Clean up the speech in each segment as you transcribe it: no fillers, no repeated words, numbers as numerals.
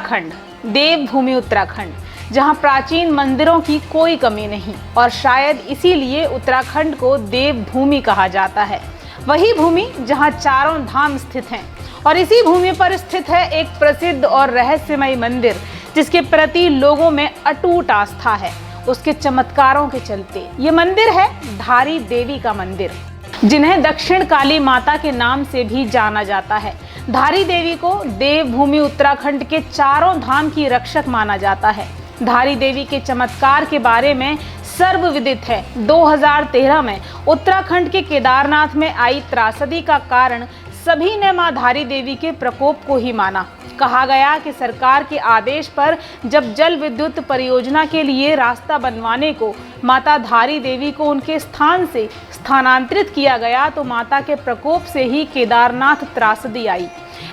उत्तराखंड, देवभूमि उत्तराखंड, जहां प्राचीन मंदिरों की कोई कमी नहीं और शायद इसीलिए उत्तराखंड को देवभूमि कहा जाता है। वही भूमि जहां चारों धाम स्थित हैं और इसी भूमि पर स्थित है एक प्रसिद्ध और रहस्यमय मंदिर जिसके प्रति लोगों में अटूट आस्था है उसके चमत्कारों के चलते। ये मंदिर है धारी देवी का मंदिर, जिन्हें दक्षिण काली माता के नाम से भी जाना जाता है। धारी देवी को देवभूमि उत्तराखंड के चारों धाम की रक्षक माना जाता है। धारी देवी के चमत्कार के बारे में सर्वविदित है। 2013 में उत्तराखंड के केदारनाथ में आई त्रासदी का कारण सभी ने मां धारी देवी के प्रकोप को ही माना। कहा गया कि सरकार के आदेश पर जब जल विद्युत परियोजना के लिए रास्ता बनवाने को माता धारी देवी को उनके स्थान से स्थानांतरित किया गया तो माता के प्रकोप से ही केदारनाथ त्रासदी आई।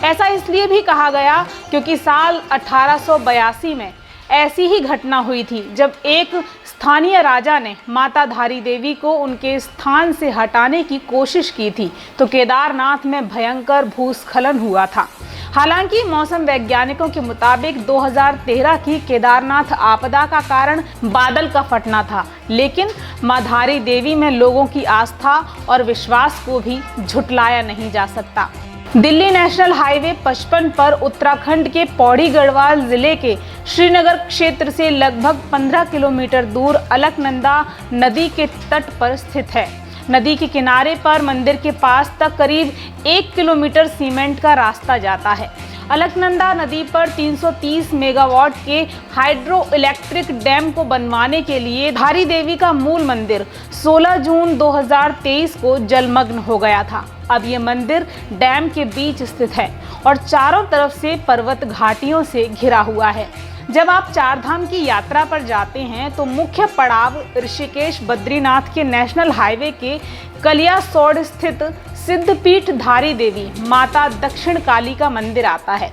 ऐसा इसलिए भी कहा गया क्योंकि साल 1882 में ऐसी ही घटना हुई थी जब एक स्थानीय राजा ने माता धारी देवी को उनके स्थान से हटाने की कोशिश की थी तो केदारनाथ में भयंकर भूस्खलन हुआ था। हालांकि मौसम वैज्ञानिकों के मुताबिक 2013 की केदारनाथ आपदा का कारण बादल का फटना था, लेकिन मां धारी देवी में लोगों की आस्था और विश्वास को भी झुटलाया नहीं जा सकता। दिल्ली नेशनल हाईवे 55 पर उत्तराखंड के पौड़ी गढ़वाल जिले के श्रीनगर क्षेत्र से लगभग 15 किलोमीटर दूर अलकनंदा नदी के तट पर स्थित है। नदी के किनारे पर मंदिर के पास तक करीब 1 किलोमीटर सीमेंट का रास्ता जाता है। अलकनंदा नदी पर 330 मेगावाट के हाइड्रो इलेक्ट्रिक डैम को बनवाने के लिए धारी देवी का मूल मंदिर 16 जून 2023 को जलमग्न हो गया था। अब ये मंदिर डैम के बीच स्थित है और चारों तरफ से पर्वत घाटियों से घिरा हुआ है। जब आप चारधाम की यात्रा पर जाते हैं तो मुख्य पड़ाव ऋषिकेश बद्रीनाथ के नेशनल हाईवे के कलियासोड़ स्थित सिद्धपीठ धारी देवी माता दक्षिण काली का मंदिर आता है,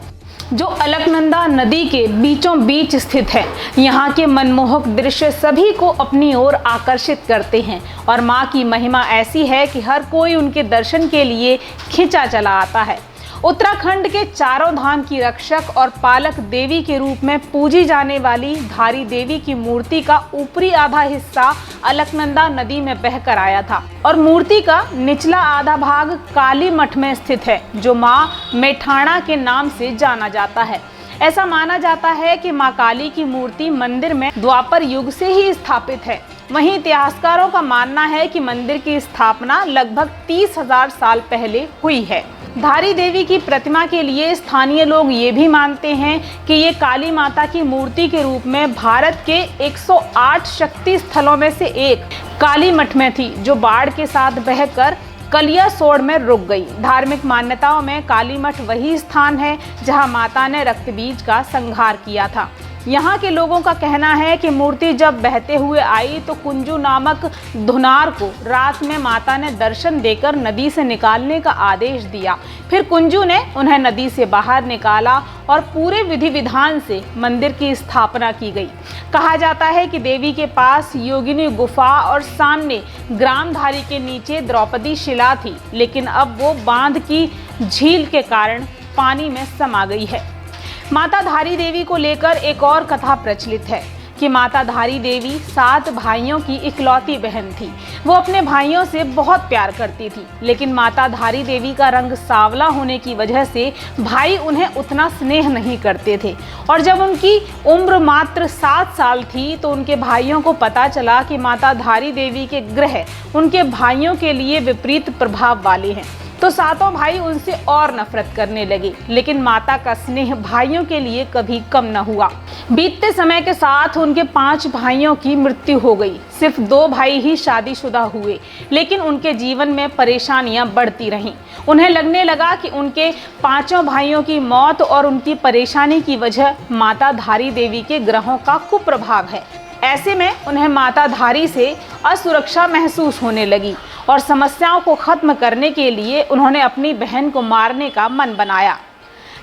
जो अलकनंदा नदी के बीचों बीच स्थित है। यहाँ के मनमोहक दृश्य सभी को अपनी ओर आकर्षित करते हैं और माँ की महिमा ऐसी है कि हर कोई उनके दर्शन के लिए खिंचा चला आता है। उत्तराखंड के चारों धाम की रक्षक और पालक देवी के रूप में पूजी जाने वाली धारी देवी की मूर्ति का ऊपरी आधा हिस्सा अलकनंदा नदी में बहकर आया था और मूर्ति का निचला आधा भाग काली मठ में स्थित है, जो मां मेठाणा के नाम से जाना जाता है। ऐसा माना जाता है कि मां काली की मूर्ति मंदिर में द्वापर युग से ही स्थापित है। वहीं इतिहासकारों का मानना है कि मंदिर की स्थापना लगभग 30,000 साल पहले हुई है। धारी देवी की प्रतिमा के लिए स्थानीय लोग ये भी मानते हैं कि ये काली माता की मूर्ति के रूप में भारत के 108 शक्ति स्थलों में से एक काली मठ में थी, जो बाढ़ के साथ बहकर कलियासोड़ में रुक गई। धार्मिक मान्यताओं में काली मठ वही स्थान है जहां माता ने रक्तबीज का संहार किया था। यहाँ के लोगों का कहना है कि मूर्ति जब बहते हुए आई तो कुंजू नामक धुनार को रात में माता ने दर्शन देकर नदी से निकालने का आदेश दिया। फिर कुंजू ने उन्हें नदी से बाहर निकाला और पूरे विधि विधान से मंदिर की स्थापना की गई। कहा जाता है कि देवी के पास योगिनी गुफा और सामने ग्रामधारी के नीचे द्रौपदी शिला थी, लेकिन अब वो बांध की झील के कारण पानी में समा गई है। माता धारी देवी को लेकर एक और कथा प्रचलित है कि माता धारी देवी 7 भाइयों की इकलौती बहन थी। वो अपने भाइयों से बहुत प्यार करती थी, लेकिन माता धारी देवी का रंग सांवला होने की वजह से भाई उन्हें उतना स्नेह नहीं करते थे और जब उनकी उम्र मात्र 7 साल थी तो उनके भाइयों को पता चला कि माता धारी देवी के ग्रह उनके भाइयों के लिए विपरीत प्रभाव वाले हैं, तो सातों भाई उनसे और नफरत करने लगे। लेकिन माता का स्नेह भाइयों के लिए कभी कम न हुआ। बीतते समय के साथ उनके 5 भाइयों की मृत्यु हो गई। सिर्फ 2 भाई ही शादीशुदा हुए, लेकिन उनके जीवन में परेशानियां बढ़ती रहीं। उन्हें लगने लगा कि उनके 5 भाइयों की मौत और उनकी परेशानी की वजह माता धारी देवी के ग्रहों का कुप्रभाव है। ऐसे में उन्हें माता धारी से असुरक्षा महसूस होने लगी और समस्याओं को खत्म करने के लिए उन्होंने अपनी बहन को मारने का मन बनाया।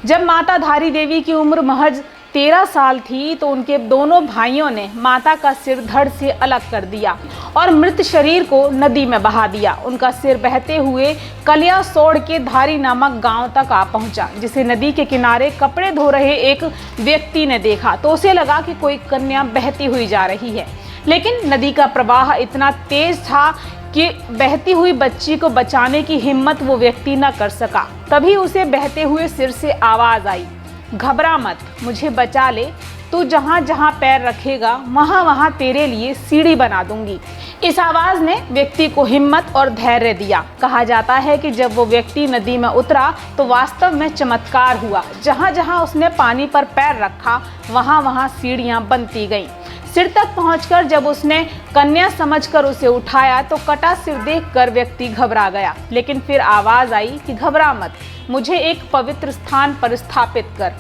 जब माता धारी देवी की उम्र महज 13 साल थी तो उनके दोनों भाइयों ने माता का सिर धड़ से अलग कर दिया और मृत शरीर को नदी में बहा दिया। उनका सिर बहते हुए कलियासोड़ के धारी नामक गांव तक आ पहुंचा, जिसे नदी के किनारे कपड़े धो रहे एक व्यक्ति ने देखा तो उसे लगा कि कोई कन्या बहती हुई जा रही है, लेकिन नदी का प्रवाह इतना तेज था कि बहती हुई बच्ची को बचाने की हिम्मत वो व्यक्ति न कर सका। तभी उसे बहते हुए सिर से आवाज आई, घबरा मत, मुझे बचा ले, तू जहाँ जहाँ पैर रखेगा वहाँ वहाँ तेरे लिए सीढ़ी बना दूंगी। इस आवाज ने व्यक्ति को हिम्मत और धैर्य दिया। कहा जाता है कि जब वो व्यक्ति नदी में उतरा तो वास्तव में चमत्कार हुआ। जहाँ जहाँ उसने पानी पर पैर रखा वहाँ वहाँ सीढ़ियाँ बनती गईं। सिर तक पहुंचकर जब उसने कन्या समझकर उसे उठाया तो कटा सिर देखकर व्यक्ति घबरा गया, लेकिन फिर आवाज आई कि घबरा मत, मुझे एक पवित्र स्थान पर स्थापित कर।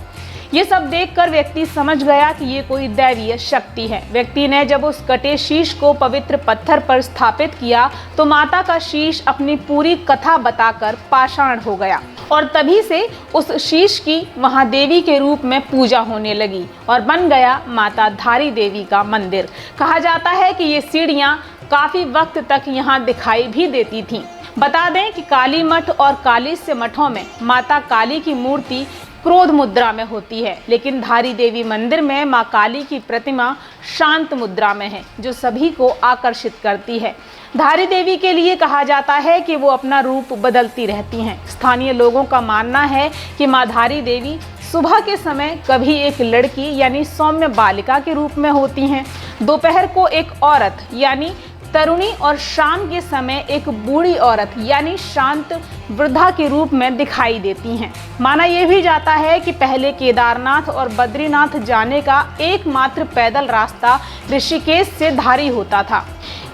ये सब देखकर व्यक्ति समझ गया कि ये कोई दैवीय शक्ति है। व्यक्ति ने जब उस कटे शीश को पवित्र पत्थर पर स्थापित किया तो माता का शीश अपनी पूरी कथा बताकर पाषाण हो गया और तभी से उस शीश की वहां देवी के रूप में पूजा होने लगी और बन गया माता धारी देवी का मंदिर। कहा जाता है कि ये सीढ़ियां काफी वक्त तक यहाँ दिखाई भी देती थीं। बता दें कि काली मठ और कालीस्य मठों में माता काली की मूर्ति क्रोध मुद्रा में होती है, लेकिन धारी देवी मंदिर में मां काली की प्रतिमा शांत मुद्रा में है, जो सभी को आकर्षित करती है। धारी देवी के लिए कहा जाता है कि वो अपना रूप बदलती रहती हैं। स्थानीय लोगों का मानना है कि मां धारी देवी सुबह के समय कभी एक लड़की यानी सौम्य बालिका के रूप में होती हैं, दोपहर को एक औरत यानी तरुणी और शाम के समय एक बूढ़ी औरत यानी शांत वृद्धा के रूप में दिखाई देती हैं। माना यह भी जाता है कि पहले केदारनाथ और बद्रीनाथ जाने का एकमात्र पैदल रास्ता ऋषिकेश से धारी होता था।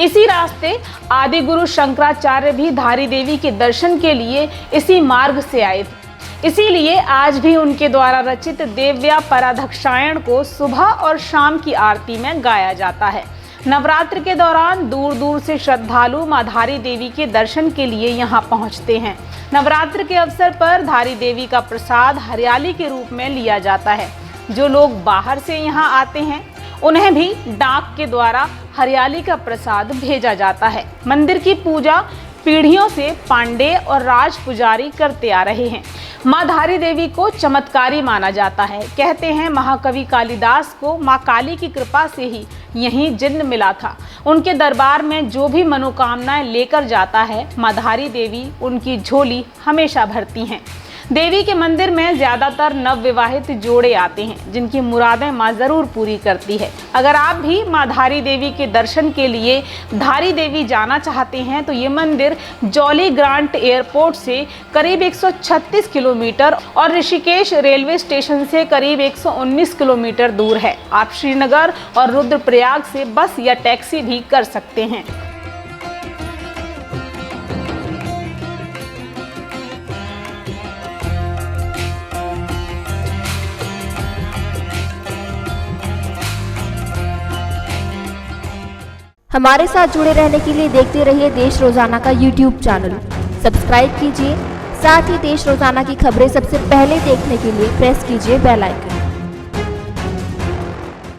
इसी रास्ते आदि गुरु शंकराचार्य भी धारी देवी के दर्शन के लिए इसी मार्ग से आए थे। इसीलिए आज भी उनके द्वारा रचित देव्या पराधक्षायण को सुबह और शाम की आरती में गाया जाता है। नवरात्र के दौरान दूर दूर से श्रद्धालु मां धारी देवी के दर्शन के लिए यहां पहुंचते हैं। नवरात्र के अवसर पर धारी देवी का प्रसाद हरियाली के रूप में लिया जाता है। जो लोग बाहर से यहां आते हैं उन्हें भी डाक के द्वारा हरियाली का प्रसाद भेजा जाता है। मंदिर की पूजा पीढ़ियों से पांडे और राज पुजारी करते आ रहे हैं। मां धारी देवी को चमत्कारी माना जाता है। कहते हैं महाकवि कालिदास को मां काली की कृपा से ही यहीं जन्म मिला था। उनके दरबार में जो भी मनोकामनाएं लेकर जाता है मां धारी देवी उनकी झोली हमेशा भरती हैं। देवी के मंदिर में ज्यादातर नवविवाहित जोड़े आते हैं जिनकी मुरादें मां जरूर पूरी करती है। अगर आप भी मां धारी देवी के दर्शन के लिए धारी देवी जाना चाहते हैं तो ये मंदिर जॉली ग्रांट एयरपोर्ट से करीब 136 किलोमीटर और ऋषिकेश रेलवे स्टेशन से करीब 119 किलोमीटर दूर है। आप श्रीनगर और रुद्रप्रयाग से बस या टैक्सी भी कर सकते हैं। हमारे साथ जुड़े रहने के लिए देखते रहिए देश रोजाना का YouTube चैनल। सब्सक्राइब कीजिए, साथ ही देश रोजाना की खबरें सबसे पहले देखने के लिए प्रेस कीजिए बेल आइकन।